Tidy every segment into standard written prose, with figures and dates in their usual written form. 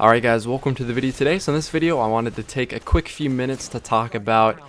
Alright guys, welcome to the video today. So in this video I wanted to take a quick few minutes to talk about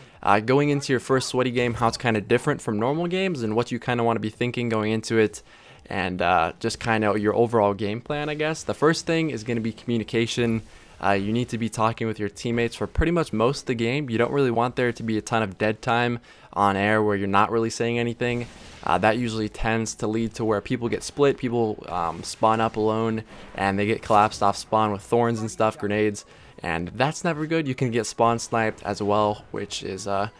going into your first sweaty game, how it's kind of different from normal games and what you kind of want to be thinking going into it, and just kind of your overall game plan, I guess. The first thing is going to be communication. You need to be talking with your teammates for pretty much most of the game. You don't really want there to be a ton of dead time on air where you're not really saying anything. That usually tends to lead to where people get split, people spawn up alone, and they get collapsed off spawn with thorns and stuff, grenades, and that's never good. You can get spawn sniped as well, which is a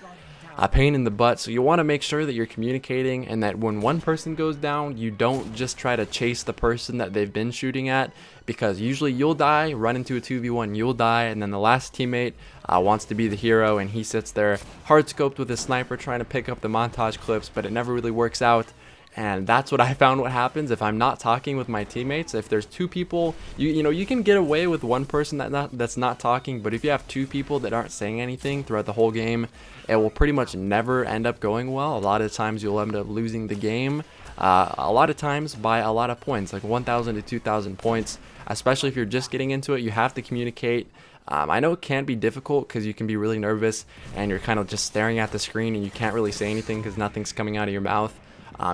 pain in the butt. So you want to make sure that you're communicating and that when one person goes down, you don't just try to chase the person that they've been shooting at, because usually you'll die, run into a 2v1, you'll die, and then the last teammate wants to be the hero and he sits there hard scoped with his sniper trying to pick up the montage clips, but it never really works out. And that's what I found what happens if I'm not talking with my teammates. If there's two people, you know, you can get away with one person that's not talking, but if you have two people that aren't saying anything throughout the whole game, it will pretty much never end up going well. A lot of times you'll end up losing the game, a lot of times by a lot of points, like 1,000 to 2,000 points, especially if you're just getting into it. You have to communicate. I know it can be difficult because you can be really nervous and you're kind of just staring at the screen and you can't really say anything because nothing's coming out of your mouth.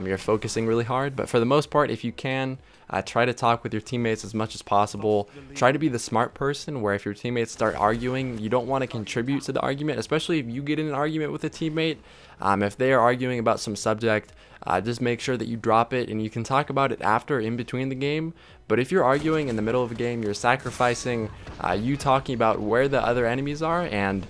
You're focusing really hard, but for the most part, if you can, try to talk with your teammates as much as possible. Try to be the smart person where if your teammates start arguing, you don't want to contribute to the argument, especially if you get in an argument with a teammate. If they are arguing about some subject, just make sure that you drop it and you can talk about it after, in between the game. But if you're arguing in the middle of a game, you're sacrificing you talking about where the other enemies are, and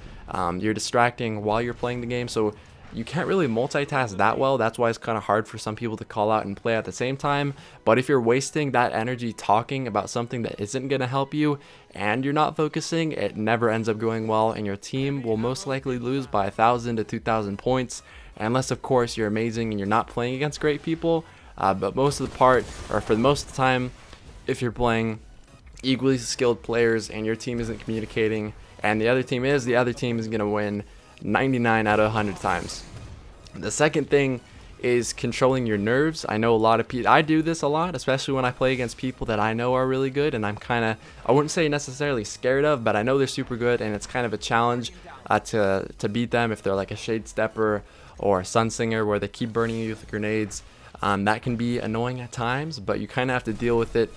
you're distracting while you're playing the game. So you can't really multitask that well. That's why it's kind of hard for some people to call out and play at the same time. But if you're wasting that energy talking about something that isn't going to help you and you're not focusing, it never ends up going well, and your team will most likely lose by 1,000 to 2,000 points, unless of course you're amazing and you're not playing against great people. But most of the part, or for most of the time, if you're playing equally skilled players and your team isn't communicating and the other team is going to win 99 out of 100 times. The second thing is controlling your nerves. I know a lot of people, I do this a lot, especially when I play against people that I know are really good and I'm kind of, I wouldn't say necessarily scared of, but I know they're super good and it's kind of a challenge to beat them if they're like a Shade Stepper or a Sunsinger where they keep burning you with grenades. That can be annoying at times, but you kind of have to deal with it.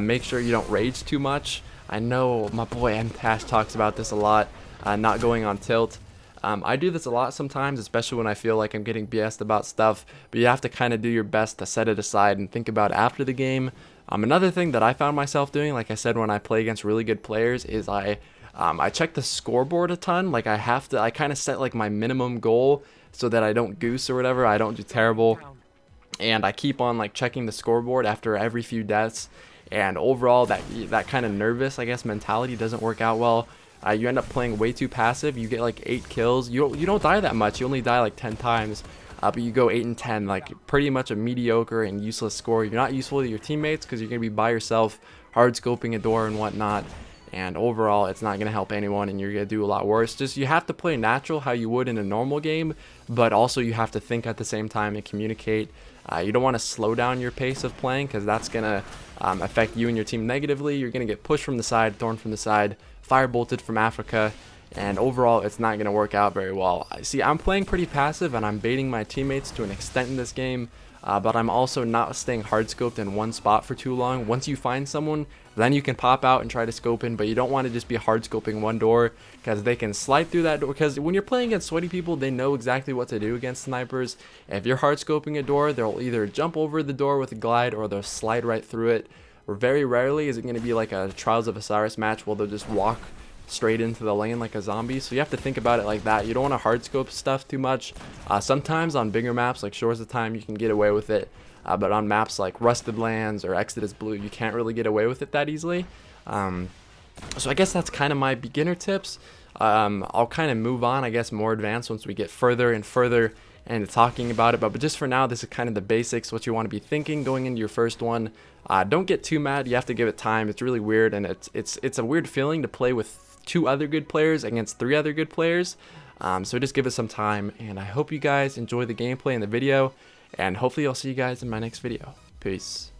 Make sure you don't rage too much. I know my boy MTash talks about this a lot, not going on tilt. I do this a lot sometimes, especially when I feel like I'm getting BS'd about stuff, but you have to kind of do your best to set it aside and think about it after the game. Another thing that I found myself doing, like I said, when I play against really good players, is I check the scoreboard a ton. Like I kind of set like my minimum goal so that I don't goose or whatever, I don't do terrible, and I keep on like checking the scoreboard after every few deaths. And overall, that kind of nervous, I guess, mentality doesn't work out well. You end up playing way too passive. You get like 8 kills. You don't die that much. You only die like 10 times. But you go 8 and 10, like pretty much a mediocre and useless score. You're not useful to your teammates because you're going to be by yourself, hard scoping a door and whatnot. And overall, it's not going to help anyone and you're going to do a lot worse. Just you have to play natural how you would in a normal game, but also you have to think at the same time and communicate. You don't want to slow down your pace of playing because that's going to affect you and your team negatively. You're going to get pushed from the side, thrown from the side, fire bolted from Africa, and overall it's not going to work out very well. See, I'm playing pretty passive and I'm baiting my teammates to an extent in this game, but I'm also not staying hard scoped in one spot for too long. Once you find someone, then you can pop out and try to scope in, but you don't want to just be hard scoping one door because they can slide through that door. Because when you're playing against sweaty people, they know exactly what to do against snipers. If you're hard scoping a door, they'll either jump over the door with a glide or they'll slide right through it. Or very rarely is it going to be like a Trials of Osiris match where they'll just walk straight into the lane like a zombie. So you have to think about it like that. You don't want to hard scope stuff too much. Sometimes on bigger maps like Shores of Time you can get away with it, but on maps like Rusted Lands or Exodus Blue you can't really get away with it that easily. So I guess that's kind of my beginner tips. I'll kind of move on, I guess, more advanced once we get further and further into talking about it, but just for now, this is kind of the basics, what you want to be thinking going into your first one. Don't get too mad. You have to give it time. It's really weird, and it's a weird feeling to play with 2 other good players against 3 other good players. So just give it some time, and I hope you guys enjoy the gameplay and the video, and hopefully I'll see you guys in my next video. Peace.